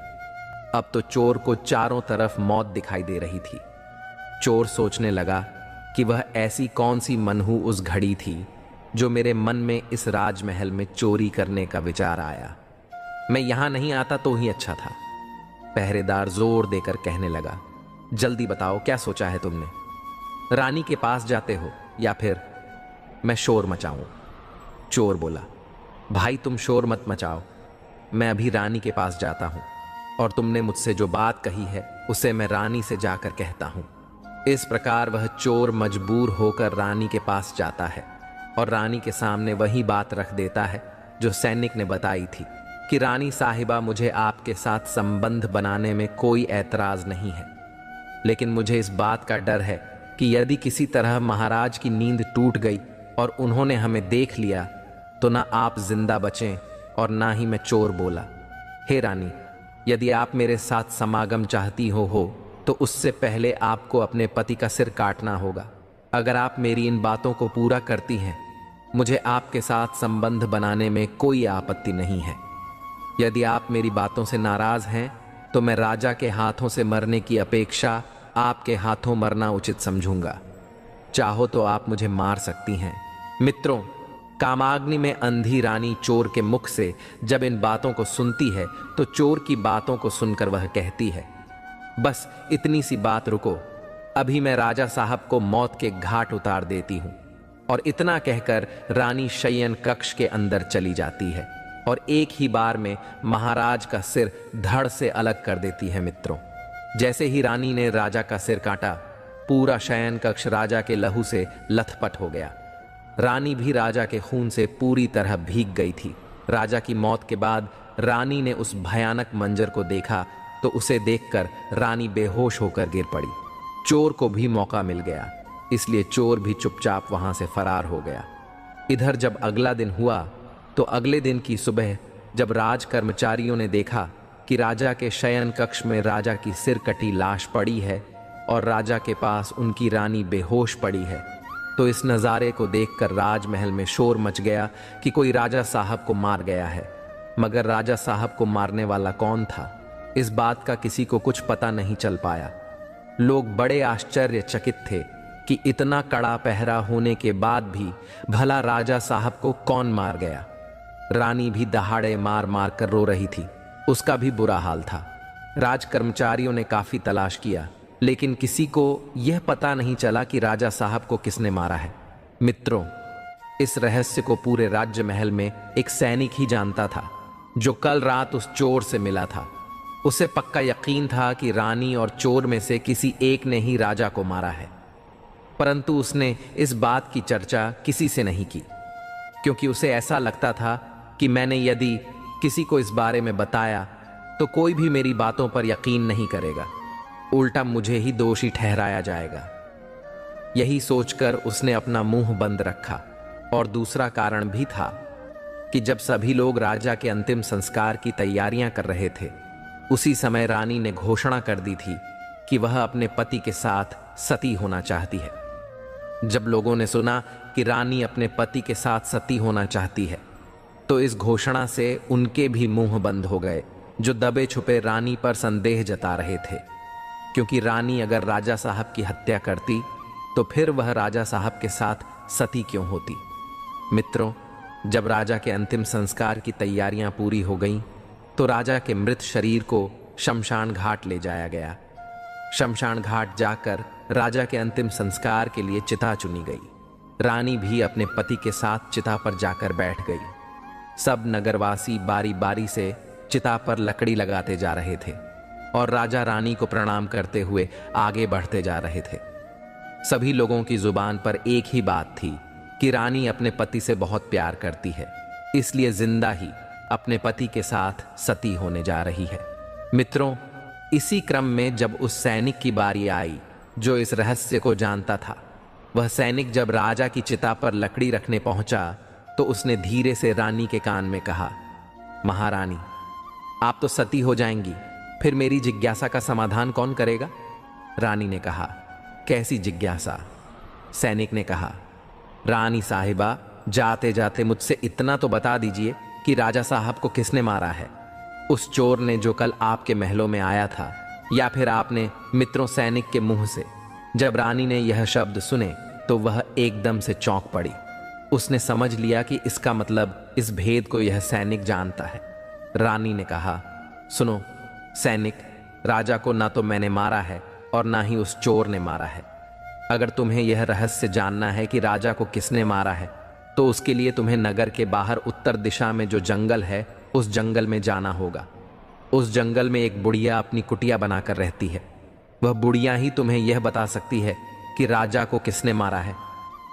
अब तो चोर को चारों तरफ मौत दिखाई दे रही थी। चोर सोचने लगा कि वह ऐसी कौन सी मनहू उस घड़ी थी जो मेरे मन में इस राजमहल में चोरी करने का विचार आया। मैं यहां नहीं आता तो ही अच्छा था। पहरेदार जोर देकर कहने लगा, जल्दी बताओ क्या सोचा है तुमने? रानी के पास जाते हो या फिर मैं शोर मचाऊं? चोर बोला, भाई तुम शोर मत मचाओ, मैं अभी रानी के पास जाता हूं और तुमने मुझसे जो बात कही है उसे मैं रानी से जाकर कहता हूं। इस प्रकार वह चोर मजबूर होकर रानी के पास जाता है और रानी के सामने वही बात रख देता है जो सैनिक ने बताई थी कि रानी साहिबा, मुझे आपके साथ संबंध बनाने में कोई ऐतराज नहीं है, लेकिन मुझे इस बात का डर है कि यदि किसी तरह महाराज की नींद टूट गई और उन्होंने हमें देख लिया तो ना आप जिंदा बचें और ना ही मैं चोर बोला। हे रानी, यदि आप मेरे साथ समागम चाहती हो तो उससे पहले आपको अपने पति का सिर काटना होगा। अगर आप मेरी इन बातों को पूरा करती हैं, मुझे आपके साथ संबंध बनाने में कोई आपत्ति नहीं है। यदि आप मेरी बातों से नाराज हैं तो मैं राजा के हाथों से मरने की अपेक्षा आपके हाथों मरना उचित समझूंगा। चाहो तो आप मुझे मार सकती हैं। मित्रों, कामाग्नि में अंधी रानी चोर के मुख से जब इन बातों को सुनती है तो चोर की बातों को सुनकर वह कहती है, बस इतनी सी बात रुको, अभी मैं राजा साहब को मौत के घाट उतार देती हूं। और इतना कहकर रानी शयन कक्ष के अंदर चली जाती है और एक ही बार में महाराज का सिर धड़ से अलग कर देती है। मित्रों, जैसे ही रानी ने राजा का सिर काटा, पूरा शयन कक्ष राजा के लहू से लथपथ हो गया। रानी भी राजा के खून से पूरी तरह भीग गई थी। राजा की मौत के बाद रानी ने उस भयानक मंजर को देखा तो उसे देखकर रानी बेहोश होकर गिर पड़ी। चोर को भी मौका मिल गया, इसलिए चोर भी चुपचाप वहां से फरार हो गया। इधर जब अगला दिन हुआ तो अगले दिन की सुबह जब राज कर्मचारियों ने देखा कि राजा के शयन कक्ष में राजा की सिर कटी लाश पड़ी है और राजा के पास उनकी रानी बेहोश पड़ी है, तो इस नज़ारे को देखकर राजमहल में शोर मच गया कि कोई राजा साहब को मार गया है। मगर राजा साहब को मारने वाला कौन था, इस बात का किसी को कुछ पता नहीं चल पाया। लोग बड़े आश्चर्यचकित थे कि इतना कड़ा पहरा होने के बाद भी भला राजा साहब को कौन मार गया। रानी भी दहाड़े मार मार कर रो रही थी, उसका भी बुरा हाल था। राज कर्मचारियों ने काफी तलाश किया, लेकिन किसी को यह पता नहीं चला कि राजा साहब को किसने मारा है। मित्रों, इस रहस्य को पूरे राज्य महल में एक सैनिक ही जानता था जो कल रात उस चोर से मिला था। उसे पक्का यकीन था कि रानी और चोर में से किसी एक ने ही राजा को मारा है, परंतु उसने इस बात की चर्चा किसी से नहीं की, क्योंकि उसे ऐसा लगता था कि मैंने यदि किसी को इस बारे में बताया तो कोई भी मेरी बातों पर यकीन नहीं करेगा, उल्टा मुझे ही दोषी ठहराया जाएगा। यही सोचकर उसने अपना मुंह बंद रखा। और दूसरा कारण भी था कि जब सभी लोग राजा के अंतिम संस्कार की तैयारियां कर रहे थे, उसी समय रानी ने घोषणा कर दी थी कि वह अपने पति के साथ सती होना चाहती है। जब लोगों ने सुना कि रानी अपने पति के साथ सती होना चाहती है, तो इस घोषणा से उनके भी मुंह बंद हो गए जो दबे छुपे रानी पर संदेह जता रहे थे, क्योंकि रानी अगर राजा साहब की हत्या करती तो फिर वह राजा साहब के साथ सती क्यों होती। मित्रों, जब राजा के अंतिम संस्कार की तैयारियां पूरी हो गईं, तो राजा के मृत शरीर को शमशान घाट ले जाया गया। शमशान घाट जाकर राजा के अंतिम संस्कार के लिए चिता चुनी गई। रानी भी अपने पति के साथ चिता पर जाकर बैठ गई। सब नगरवासी बारी बारी से चिता पर लकड़ी लगाते जा रहे थे और राजा रानी को प्रणाम करते हुए आगे बढ़ते जा रहे थे। सभी लोगों की जुबान पर एक ही बात थी कि रानी अपने पति से बहुत प्यार करती है, इसलिए जिंदा ही अपने पति के साथ सती होने जा रही है। मित्रों, इसी क्रम में जब उस सैनिक की बारी आई जो इस रहस्य को जानता था। वह सैनिक जब राजा की चिता पर लकड़ी रखने पहुंचा तो उसने धीरे से रानी के कान में कहा, महारानी, आप तो सती हो जाएंगी, फिर मेरी जिज्ञासा का समाधान कौन करेगा? रानी ने कहा, कैसी जिज्ञासा? सैनिक ने कहा, रानी साहिबा, जाते जाते मुझसे इतना तो बता दीजिए कि राजा साहब को किसने मारा है? उस चोर ने जो कल आपके महलों में आया था, या फिर आपने मित्रों सैनिक के मुंह से? जब रानी ने यह शब्द सुने तो वह एकदम से चौंक पड़ी। उसने समझ लिया कि इसका मतलब इस भेद को यह सैनिक जानता है। रानी ने कहा, सुनो सैनिक, राजा को ना तो मैंने मारा है और ना ही उस चोर ने मारा है। अगर तुम्हें यह रहस्य जानना है कि राजा को किसने मारा है तो उसके लिए तुम्हें नगर के बाहर उत्तर दिशा में जो जंगल है उस जंगल में जाना होगा। उस जंगल में एक बुढ़िया अपनी कुटिया बनाकर रहती है। वह बुढ़िया ही तुम्हें यह बता सकती है कि राजा को किसने मारा है।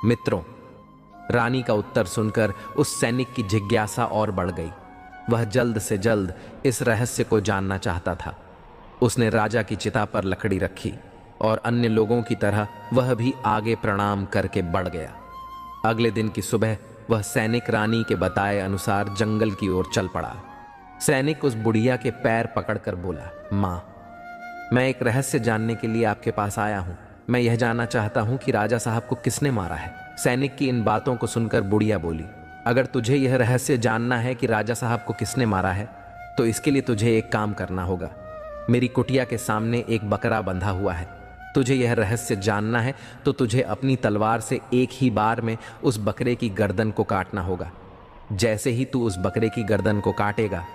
मित्रों, रानी का उत्तर सुनकर उस सैनिक की जिज्ञासा और बढ़ गई। वह जल्द से जल्द इस रहस्य को जानना चाहता था। उसने राजा की चिता पर लकड़ी रखी और अन्य लोगों की तरह वह भी आगे प्रणाम करके बढ़ गया। अगले दिन की सुबह वह सैनिक रानी के बताए अनुसार जंगल की ओर चल पड़ा। सैनिक उस बुढ़िया के पैर पकड़कर बोला, माँ, मैं एक रहस्य जानने के लिए आपके पास आया हूं। मैं यह जानना चाहता हूं कि राजा साहब को किसने मारा है। सैनिक की इन बातों को सुनकर बुढ़िया बोली, अगर तुझे यह रहस्य जानना है कि राजा साहब को किसने मारा है तो इसके लिए तुझे एक काम करना होगा। मेरी कुटिया के सामने एक बकरा बंधा हुआ है। तुझे यह रहस्य जानना है तो तुझे अपनी तलवार से एक ही बार में उस बकरे की गर्दन को काटना होगा। जैसे ही तू उस बकरे की गर्दन को काटेगा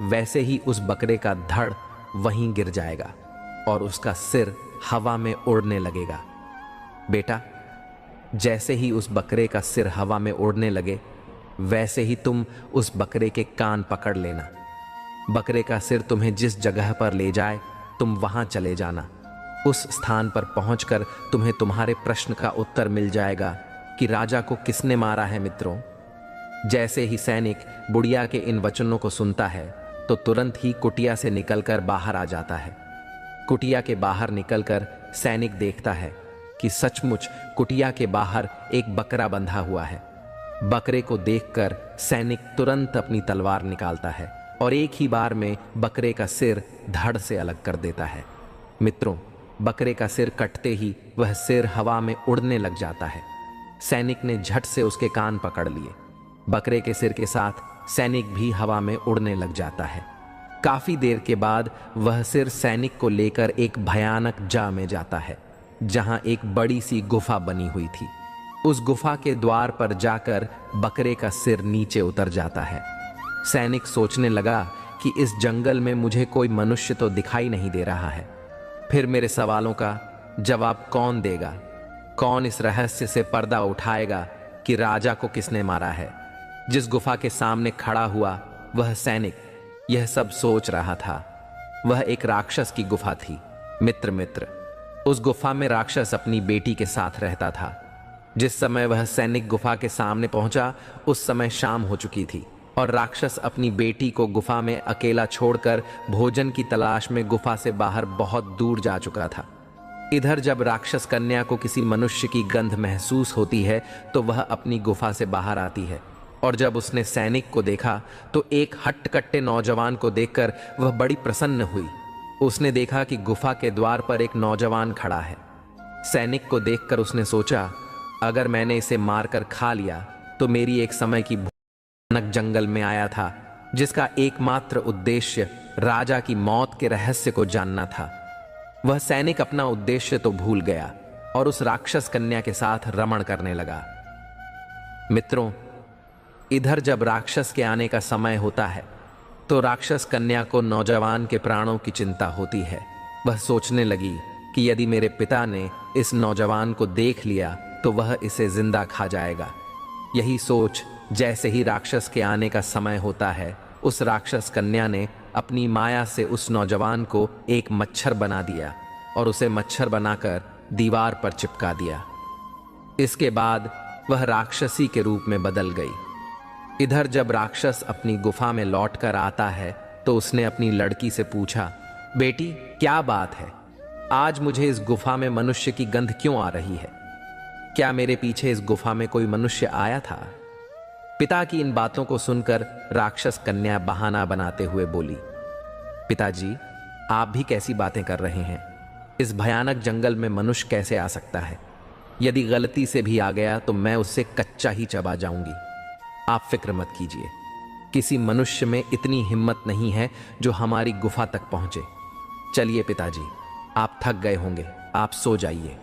वैसे ही उस बकरे का धड़ वहीं गिर जाएगा और उसका सिर हवा में उड़ने लगेगा। बेटा, जैसे ही उस बकरे का सिर हवा में उड़ने लगे वैसे ही तुम उस बकरे के कान पकड़ लेना। बकरे का सिर तुम्हें जिस जगह पर ले जाए तुम वहां चले जाना। उस स्थान पर पहुंचकर तुम्हें तुम्हारे प्रश्न का उत्तर मिल जाएगा कि राजा को किसने मारा है। मित्रों, जैसे ही सैनिक बुढ़िया के इन वचनों को सुनता है तो तुरंत ही कुटिया से निकलकर बाहर आ जाता है। कुटिया के बाहर निकलकर सैनिक देखता है कि सचमुच कुटिया के बाहर एक बकरा बंधा हुआ है। बकरे को देखकर सैनिक तुरंत अपनी तलवार निकालता है और एक ही बार में बकरे का सिर धड़ से अलग कर देता है। मित्रों, बकरे का सिर कटते ही वह सिर हवा में उड़ने लग जाता है। सैनिक ने झट से उसके कान पकड़ लिए। बकरे के सिर के साथ सैनिक भी हवा में उड़ने लग जाता है। काफी देर के बाद वह सिर सैनिक को लेकर एक भयानक जा में जाता है जहां एक बड़ी सी गुफा बनी हुई थी। उस गुफा के द्वार पर जाकर बकरे का सिर नीचे उतर जाता है। सैनिक सोचने लगा कि इस जंगल में मुझे कोई मनुष्य तो दिखाई नहीं दे रहा है, फिर मेरे सवालों का जवाब कौन देगा? कौन इस रहस्य से पर्दा उठाएगा कि राजा को किसने मारा है? जिस गुफा के सामने खड़ा हुआ वह सैनिक यह सब सोच रहा था। वह एक राक्षस की गुफा थी। मित्र, उस गुफा में राक्षस अपनी बेटी के साथ रहता था। जिस समय वह सैनिक गुफा के सामने पहुंचा उस समय शाम हो चुकी थी और राक्षस अपनी बेटी को गुफा में अकेला छोड़कर भोजन की तलाश में गुफा से बाहर बहुत दूर जा चुका था। इधर जब राक्षस कन्या को किसी मनुष्य की गंध महसूस होती है तो वह अपनी गुफा से बाहर आती है और जब उसने सैनिक को देखा तो एक हट्टकट्टे नौजवान को देखकर वह बड़ी प्रसन्न हुई। उसने देखा कि गुफा के द्वार पर एक नौजवान खड़ा है। सैनिक को देखकर उसने सोचा, अगर मैंने इसे मारकर खा लिया तो मेरी एक समय की भयानक जंगल में आया था जिसका एकमात्र उद्देश्य राजा की मौत के रहस्य को जानना था। वह सैनिक अपना उद्देश्य तो भूल गया और उस राक्षस कन्या के साथ रमण करने लगा। मित्रों, इधर जब राक्षस के आने का समय होता है तो राक्षस कन्या को नौजवान के प्राणों की चिंता होती है। वह सोचने लगी कि यदि मेरे पिता ने इस नौजवान को देख लिया तो वह इसे जिंदा खा जाएगा। यही सोच जैसे ही राक्षस के आने का समय होता है उस राक्षस कन्या ने अपनी माया से उस नौजवान को एक मच्छर बना दिया और उसे मच्छर बनाकर दीवार पर चिपका दिया। इसके बाद वह राक्षसी के रूप में बदल गई। इधर जब राक्षस अपनी गुफा में लौटकर आता है तो उसने अपनी लड़की से पूछा, बेटी क्या बात है? आज मुझे इस गुफा में मनुष्य की गंध क्यों आ रही है? क्या मेरे पीछे इस गुफा में कोई मनुष्य आया था? पिता की इन बातों को सुनकर राक्षस कन्या बहाना बनाते हुए बोली, पिताजी, आप भी कैसी बातें कर रहे हैं? इस भयानक जंगल में मनुष्य कैसे आ सकता है? यदि गलती से भी आ गया तो मैं उससे कच्चा ही चबा जाऊंगी। आप फिक्र मत कीजिए, किसी मनुष्य में इतनी हिम्मत नहीं है जो हमारी गुफा तक पहुंचे। चलिए पिताजी, आप थक गए होंगे, आप सो जाइए,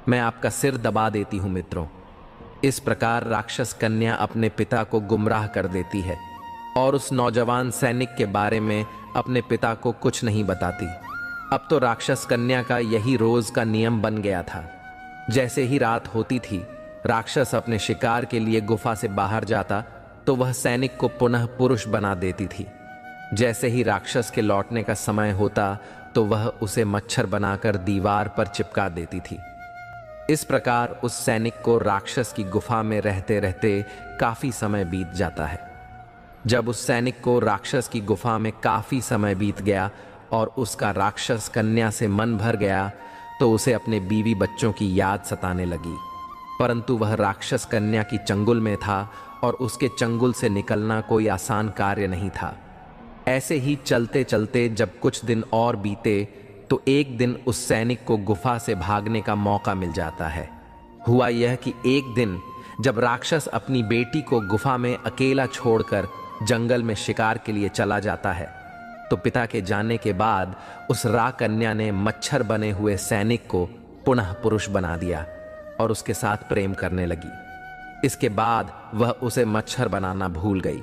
मैं आपका सिर दबा देती हूं मित्रों। इस प्रकार राक्षस कन्या अपने पिता को गुमराह कर देती है और उस नौजवान सैनिक के बारे में अपने पिता को कुछ नहीं बताती। अब तो राक्षस कन्या का यही रोज का नियम बन गया था। जैसे ही रात होती थी, राक्षस अपने शिकार के लिए गुफा से बाहर जाता तो वह सैनिक को पुनः पुरुष बना देती थी। जैसे ही राक्षस के लौटने का समय होता तो वह उसे मच्छर बनाकर दीवार पर चिपका देती थी। इस प्रकार उस सैनिक को राक्षस की गुफा में रहते रहते काफी समय बीत जाता है। जब उस सैनिक को राक्षस की गुफा में काफी समय बीत गया और उसका राक्षस कन्या से मन भर गया तो उसे अपने बीवी बच्चों की याद सताने लगी। परंतु वह राक्षस कन्या की चंगुल में था और उसके चंगुल से निकलना कोई आसान कार्य नहीं था। ऐसे ही चलते चलते जब कुछ दिन और बीते तो एक दिन उस सैनिक को गुफा से भागने का मौका मिल जाता है। हुआ यह कि एक दिन जब राक्षस अपनी बेटी को गुफा में अकेला छोड़कर जंगल में शिकार के लिए चला जाता है तो पिता के जाने के बाद उस राकन्या ने मच्छर बने हुए सैनिक को पुनः पुरुष बना दिया और उसके साथ प्रेम करने लगी। इसके बाद वह उसे मच्छर बनाना भूल गई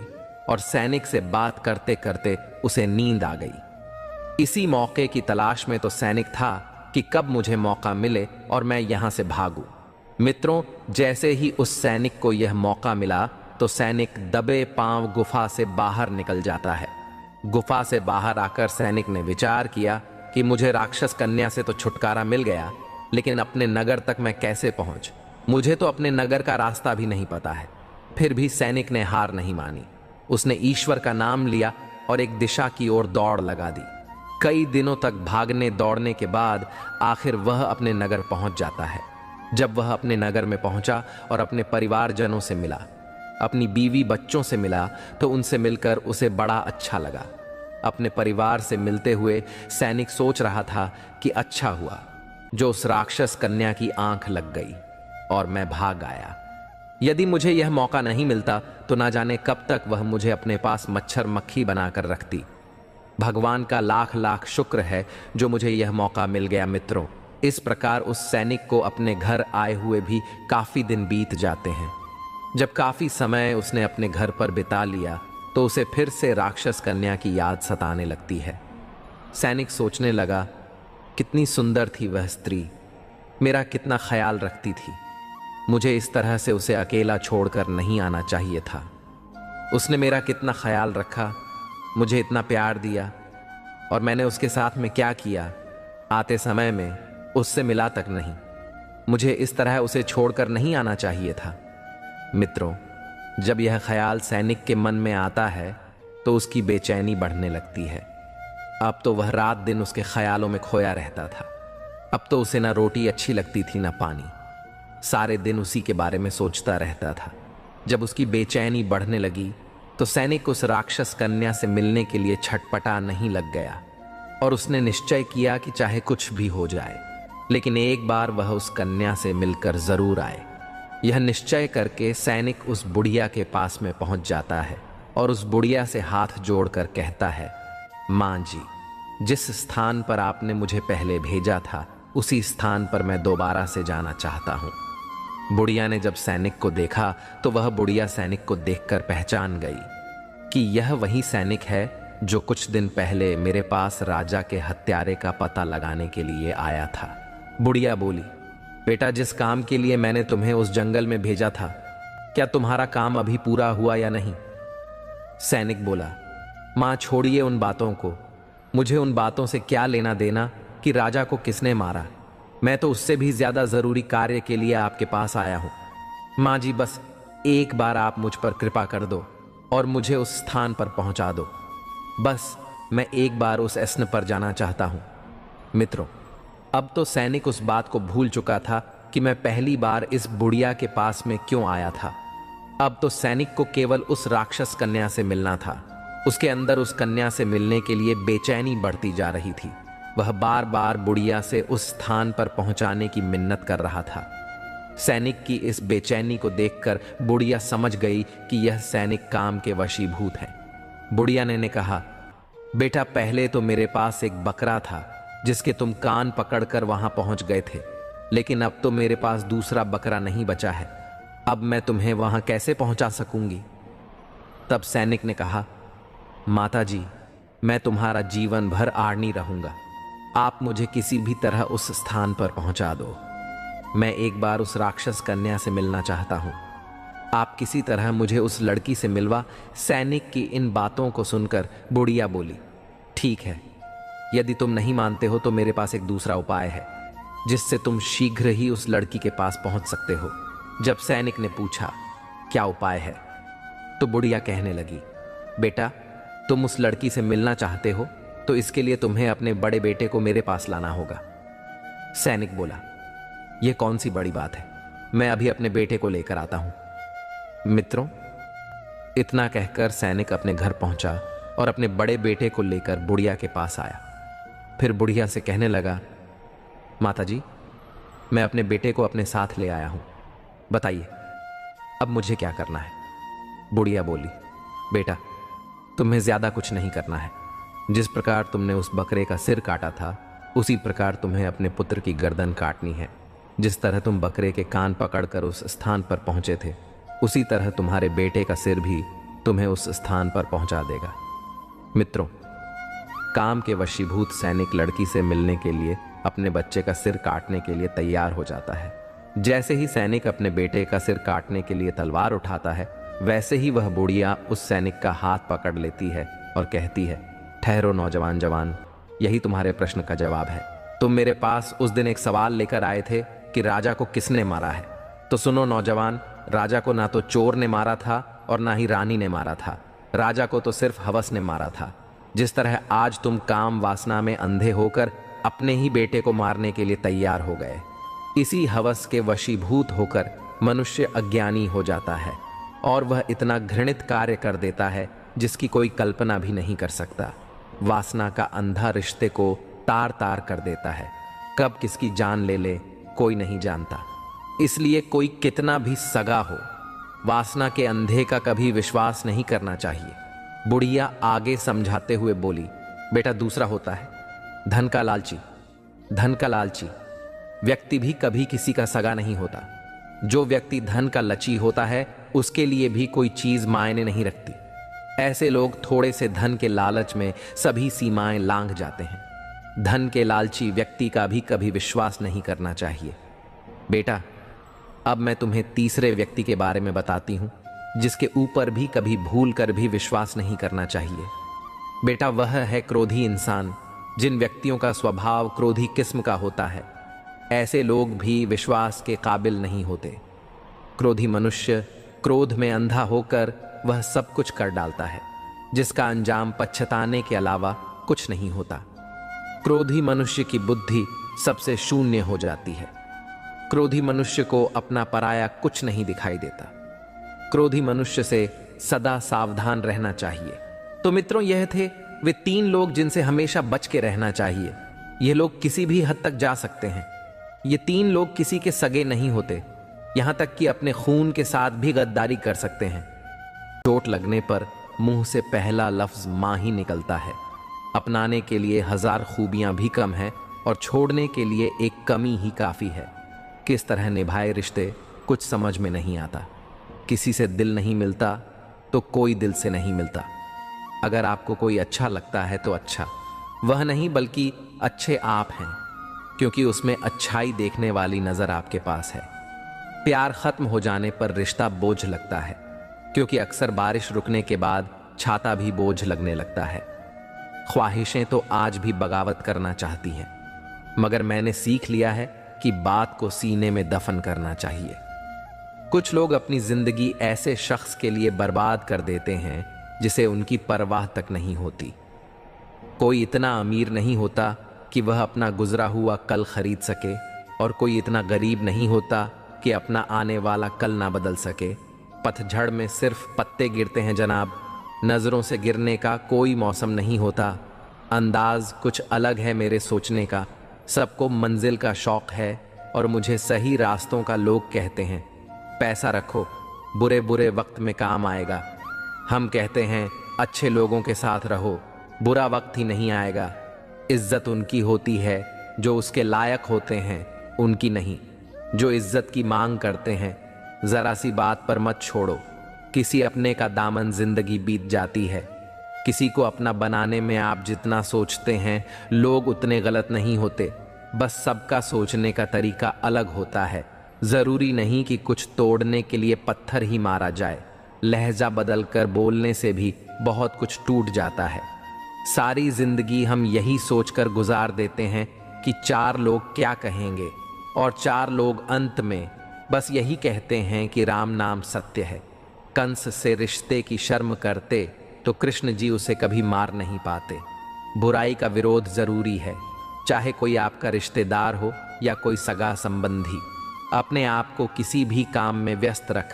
और सैनिक से बात करते करते उसे नींद आ गई। इसी मौके की तलाश में तो सैनिक था कि कब मुझे मौका मिले और मैं यहां से भागूं। मित्रों, जैसे ही उस सैनिक को यह मौका मिला तो सैनिक दबे पांव गुफा से बाहर निकल जाता है। गुफा से बाहर आकर सैनिक ने विचार किया कि मुझे राक्षस कन्या से तो छुटकारा मिल गया, लेकिन अपने नगर तक मैं कैसे पहुंच? मुझे तो अपने नगर का रास्ता भी नहीं पता है। फिर भी सैनिक ने हार नहीं मानी। उसने ईश्वर का नाम लिया और एक दिशा की ओर दौड़ लगा दी। कई दिनों तक भागने दौड़ने के बाद आखिर वह अपने नगर पहुंच जाता है। जब वह अपने नगर में पहुंचा और अपने परिवारजनों से मिला, अपनी बीवी बच्चों से मिला, तो उनसे मिलकर उसे बड़ा अच्छा लगा। अपने परिवार से मिलते हुए सैनिक सोच रहा था कि अच्छा हुआ जो उस राक्षस कन्या की आंख लग गई और मैं भाग आया। यदि मुझे यह मौका नहीं मिलता तो ना जाने कब तक वह मुझे अपने पास मच्छर मक्खी बनाकर रखती। भगवान का लाख लाख शुक्र है जो मुझे यह मौका मिल गया मित्रों। इस प्रकार उस सैनिक को अपने घर आए हुए भी काफी दिन बीत जाते हैं। जब काफी समय उसने अपने घर पर बिता लिया तो उसे फिर से राक्षस कन्या की याद सताने लगती है। सैनिक सोचने लगा, कितनी सुंदर थी वह स्त्री, मेरा कितना ख्याल रखती थी। मुझे इस तरह से उसे अकेला छोड़कर नहीं आना चाहिए था। उसने मेरा कितना ख्याल रखा, मुझे इतना प्यार दिया, और मैंने उसके साथ में क्या किया? आते समय में उससे मिला तक नहीं। मुझे इस तरह उसे छोड़कर नहीं आना चाहिए था। मित्रों, जब यह ख्याल सैनिक के मन में आता है तो उसकी बेचैनी बढ़ने लगती है। अब तो वह रात दिन उसके ख्यालों में खोया रहता था। अब तो उसे ना रोटी अच्छी लगती थी ना पानी, सारे दिन उसी के बारे में सोचता रहता था। जब उसकी बेचैनी बढ़ने लगी तो सैनिक उस राक्षस कन्या से मिलने के लिए छटपटा नहीं लग गया और उसने निश्चय किया कि चाहे कुछ भी हो जाए, लेकिन एक बार वह उस कन्या से मिलकर जरूर आए। यह निश्चय करके सैनिक उस बुढ़िया के पास में पहुंच जाता है और उस बुढ़िया से हाथ जोड़कर कहता है, मां जी, जिस स्थान पर आपने मुझे पहले भेजा था उसी स्थान पर मैं दोबारा से जाना चाहता हूं। बुढ़िया ने जब सैनिक को देखा तो वह बुढ़िया सैनिक को देखकर पहचान गई कि यह वही सैनिक है जो कुछ दिन पहले मेरे पास राजा के हत्यारे का पता लगाने के लिए आया था। बुढ़िया बोली, बेटा, जिस काम के लिए मैंने तुम्हें उस जंगल में भेजा था, क्या तुम्हारा काम अभी पूरा हुआ या नहीं? सैनिक बोला, मां, छोड़िए उन बातों को। मुझे उन बातों से क्या लेना देना कि राजा को किसने मारा। मैं तो उससे भी ज्यादा जरूरी कार्य के लिए आपके पास आया हूं। मां जी, बस एक बार आप मुझ पर कृपा कर दो और मुझे उस स्थान पर पहुंचा दो। बस मैं एक बार उस ऐसन पर जाना चाहता हूं। मित्रों, अब तो सैनिक उस बात को भूल चुका था कि मैं पहली बार इस बुढ़िया के पास में क्यों आया था। अब तो सैनिक को केवल उस राक्षस कन्या से मिलना था। उसके अंदर उस कन्या से मिलने के लिए बेचैनी बढ़ती जा रही थी। वह बार बार बुढ़िया से उस स्थान पर पहुंचाने की मिन्नत कर रहा था। सैनिक की इस बेचैनी को देखकर बुढ़िया समझ गई कि यह सैनिक काम के वशीभूत है। बुढ़िया ने कहा, बेटा पहले तो मेरे पास एक बकरा था जिसके तुम कान पकड़कर वहां पहुंच गए थे, लेकिन अब तो मेरे पास दूसरा बकरा नहीं बचा है। अब मैं तुम्हें वहां कैसे पहुंचा सकूंगी? तब सैनिक ने कहा, माता जी, मैं तुम्हारा जीवन भर आड़नी रहूंगा। आप मुझे किसी भी तरह उस स्थान पर पहुंचा दो। मैं एक बार उस राक्षस कन्या से मिलना चाहता हूं। आप किसी तरह मुझे उस लड़की से मिलवा। सैनिक की इन बातों को सुनकर बुढ़िया बोली, ठीक है, यदि तुम नहीं मानते हो तो मेरे पास एक दूसरा उपाय है जिससे तुम शीघ्र ही उस लड़की के पास पहुंच सकते हो। जब सैनिक ने पूछा, क्या उपाय है, तो बुढ़िया कहने लगी, बेटा तुम उस लड़की से मिलना चाहते हो तो इसके लिए तुम्हें अपने बड़े बेटे को मेरे पास लाना होगा। सैनिक बोला, यह कौन सी बड़ी बात है, मैं अभी अपने बेटे को लेकर आता हूं। मित्रों, इतना कहकर सैनिक अपने घर पहुंचा और अपने बड़े बेटे को लेकर बुढ़िया के पास आया। फिर बुढ़िया से कहने लगा, माता जी, मैं अपने बेटे को अपने साथ ले आया हूं, बताइए अब मुझे क्या करना है। बुढ़िया बोली, बेटा तुम्हें ज्यादा कुछ नहीं करना है। जिस प्रकार तुमने उस बकरे का सिर काटा था उसी प्रकार तुम्हें अपने पुत्र की गर्दन काटनी है। जिस तरह तुम बकरे के कान पकड़कर उस स्थान पर पहुंचे थे उसी तरह तुम्हारे बेटे का सिर भी तुम्हें उस स्थान पर पहुंचा देगा। मित्रों, काम के वशीभूत सैनिक लड़की से मिलने के लिए अपने बच्चे का सिर काटने के लिए तैयार हो जाता है। जैसे ही सैनिक अपने बेटे का सिर काटने के लिए तलवार उठाता है, वैसे ही वह बुढ़िया उस सैनिक का हाथ पकड़ लेती है और कहती है, ठहरो नौजवान जवान, यही तुम्हारे प्रश्न का जवाब है। तुम मेरे पास उस दिन एक सवाल लेकर आए थे कि राजा को किसने मारा है। तो सुनो नौजवान, राजा को ना तो चोर ने मारा था और ना ही रानी ने मारा था। राजा को तो सिर्फ हवस ने मारा था। जिस तरह आज तुम काम वासना में अंधे होकर अपने ही बेटे को मारने के लिए तैयार हो गए, इसी हवस के वशीभूत होकर मनुष्य अज्ञानी हो जाता है और वह इतना घृणित कार्य कर देता है जिसकी कोई कल्पना भी नहीं कर सकता। वासना का अंधा रिश्ते को तार तार कर देता है। कब किसकी जान ले ले कोई नहीं जानता। इसलिए कोई कितना भी सगा हो, वासना के अंधे का कभी विश्वास नहीं करना चाहिए। बुढ़िया आगे समझाते हुए बोली, बेटा दूसरा होता है धन का लालची। धन का लालची व्यक्ति भी कभी किसी का सगा नहीं होता। जो व्यक्ति धन का लची होता है उसके लिए भी कोई चीज मायने नहीं रखती। ऐसे लोग थोड़े से धन के लालच में सभी सीमाएं लांघ जाते हैं। धन के लालची व्यक्ति का भी कभी विश्वास नहीं करना चाहिए। बेटा, अब मैं तुम्हें तीसरे व्यक्ति के बारे में बताती हूं जिसके ऊपर भी कभी भूल कर भी विश्वास नहीं करना चाहिए। बेटा, वह है क्रोधी इंसान। जिन व्यक्तियों का स्वभाव क्रोधी किस्म का होता है, ऐसे लोग भी विश्वास के काबिल नहीं होते। क्रोधी मनुष्य क्रोध में अंधा होकर वह सब कुछ कर डालता है जिसका अंजाम पछताने के अलावा कुछ नहीं होता। क्रोधी मनुष्य की बुद्धि सबसे शून्य हो जाती है। क्रोधी मनुष्य को अपना पराया कुछ नहीं दिखाई देता। क्रोधी मनुष्य से सदा सावधान रहना चाहिए। तो मित्रों, यह थे वे 3 लोग जिनसे हमेशा बच के रहना चाहिए। ये लोग किसी भी हद तक जा सकते हैं। ये 3 लोग किसी के सगे नहीं होते, यहां तक कि अपने खून के साथ भी गद्दारी कर सकते हैं। चोट लगने पर मुंह से पहला लफ्ज मां ही निकलता है। अपनाने के लिए 1000 खूबियां भी कम है और छोड़ने के लिए एक कमी ही काफी है। किस तरह निभाए रिश्ते कुछ समझ में नहीं आता। किसी से दिल नहीं मिलता तो कोई दिल से नहीं मिलता। अगर आपको कोई अच्छा लगता है तो अच्छा, वह नहीं बल्कि अच्छे आप हैं, क्योंकि उसमें अच्छाई देखने वाली नजर आपके पास है। प्यार खत्म हो जाने पर रिश्ता बोझ लगता है, क्योंकि अक्सर बारिश रुकने के बाद छाता भी बोझ लगने लगता है। ख्वाहिशें तो आज भी बगावत करना चाहती हैं, मगर मैंने सीख लिया है कि बात को सीने में दफन करना चाहिए। कुछ लोग अपनी जिंदगी ऐसे शख्स के लिए बर्बाद कर देते हैं जिसे उनकी परवाह तक नहीं होती। कोई इतना अमीर नहीं होता कि वह अपना गुजरा हुआ कल खरीद सके, और कोई इतना गरीब नहीं होता कि अपना आने वाला कल ना बदल सके। पतझड़ में सिर्फ पत्ते गिरते हैं जनाब, नज़रों से गिरने का कोई मौसम नहीं होता। अंदाज कुछ अलग है मेरे सोचने का, सबको मंजिल का शौक है और मुझे सही रास्तों का लोग कहते हैं। पैसा रखो, बुरे बुरे वक्त में काम आएगा। हम कहते हैं अच्छे लोगों के साथ रहो, बुरा वक्त ही नहीं आएगा। इज्जत उनकी होती है जो उसके लायक होते हैं, उनकी नहीं जो इज्जत की मांग करते हैं। जरा सी बात पर मत छोड़ो, किसी अपने का दामन जिंदगी बीत जाती है। किसी को अपना बनाने में आप जितना सोचते हैं लोग उतने गलत नहीं होते, बस सबका सोचने का तरीका अलग होता है। जरूरी नहीं कि कुछ तोड़ने के लिए पत्थर ही मारा जाए, लहजा बदल कर बोलने से भी बहुत कुछ टूट जाता है। सारी जिंदगी हम यही सोचकर गुजार देते हैं कि 4 लोग क्या कहेंगे, और 4 लोग अंत में बस यही कहते हैं कि राम नाम सत्य है। कंस से रिश्ते की शर्म करते तो कृष्ण जी उसे कभी मार नहीं पाते। बुराई का विरोध जरूरी है, चाहे कोई आपका रिश्तेदार हो या कोई सगा संबंधी। अपने आप को किसी भी काम में व्यस्त रख,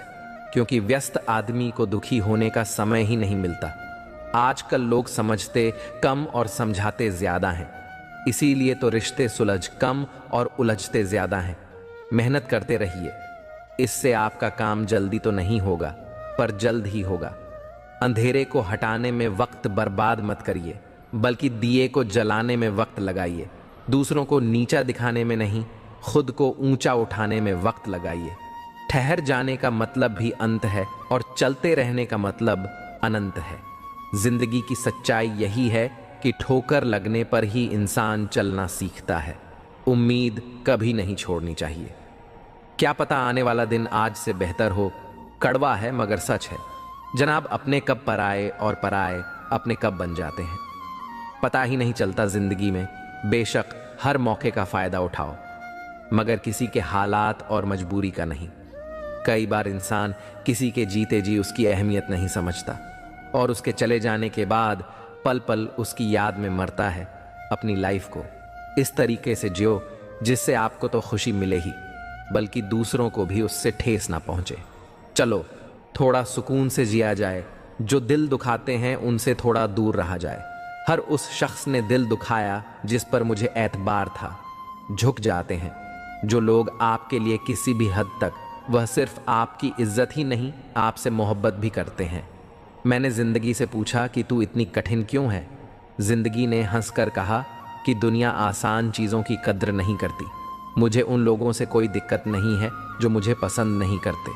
क्योंकि व्यस्त आदमी को दुखी होने का समय ही नहीं मिलता। आजकल लोग समझते कम और समझाते ज्यादा हैं, इसीलिए तो रिश्ते सुलझ कम और उलझते ज्यादा हैं। मेहनत करते रहिए, इससे आपका काम जल्दी तो नहीं होगा पर जल्द ही होगा। अंधेरे को हटाने में वक्त बर्बाद मत करिए, बल्कि दिए को जलाने में वक्त लगाइए। दूसरों को नीचा दिखाने में नहीं, खुद को ऊंचा उठाने में वक्त लगाइए। ठहर जाने का मतलब भी अंत है और चलते रहने का मतलब अनंत है। जिंदगी की सच्चाई यही है कि ठोकर लगने पर ही इंसान चलना सीखता है। उम्मीद कभी नहीं छोड़नी चाहिए। क्या पता आने वाला दिन आज से बेहतर हो। कड़वा है मगर सच है जनाब, अपने कब पराए और पराए अपने कब बन जाते हैं, पता ही नहीं चलता जिंदगी में। बेशक हर मौके का फायदा उठाओ, मगर किसी के हालात और मजबूरी का नहीं। कई बार इंसान किसी के जीते जी उसकी अहमियत नहीं समझता और उसके चले जाने के बाद पल पल उसकी याद में मरता है। अपनी लाइफ को इस तरीके से जियो जिससे आपको तो खुशी मिले ही, बल्कि दूसरों को भी उससे ठेस ना पहुंचे। चलो थोड़ा सुकून से जिया जाए, जो दिल दुखाते हैं उनसे थोड़ा दूर रहा जाए। हर उस शख्स ने दिल दुखाया जिस पर मुझे एतबार था। झुक जाते हैं जो लोग आपके लिए किसी भी हद तक, वह सिर्फ आपकी इज्जत ही नहीं आपसे मोहब्बत भी करते हैं। मैंने जिंदगी से पूछा कि तू इतनी कठिन क्यों है। जिंदगी ने हंसकर कहा कि दुनिया आसान चीज़ों की कद्र नहीं करती। मुझे उन लोगों से कोई दिक्कत नहीं है जो मुझे पसंद नहीं करते,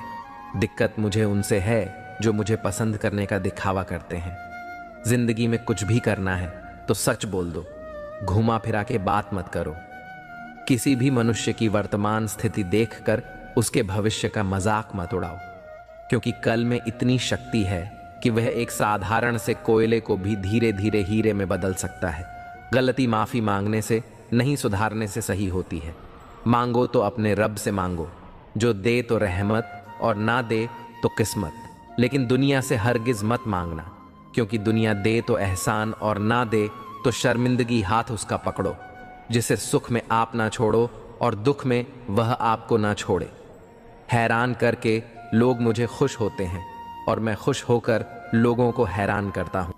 दिक्कत मुझे उनसे है जो मुझे पसंद करने का दिखावा करते हैं। जिंदगी में कुछ भी करना है तो सच बोल दो, घुमा फिरा के बात मत करो। किसी भी मनुष्य की वर्तमान स्थिति देखकर उसके भविष्य का मजाक मत उड़ाओ, क्योंकि कल में इतनी शक्ति है कि वह एक साधारण से कोयले को भी धीरे धीरे हीरे में बदल सकता है। गलती माफी मांगने से नहीं, सुधारने से सही होती है। मांगो तो अपने रब से मांगो, जो दे तो रहमत और ना दे तो किस्मत। लेकिन दुनिया से हरगिज मत मांगना, क्योंकि दुनिया दे तो एहसान और ना दे तो शर्मिंदगी हाथ उसका पकड़ो, जिसे सुख में आप ना छोड़ो और दुख में वह आपको ना छोड़े। हैरान करके लोग मुझे खुश होते हैं और मैं खुश होकर लोगों को हैरान करता हूँ।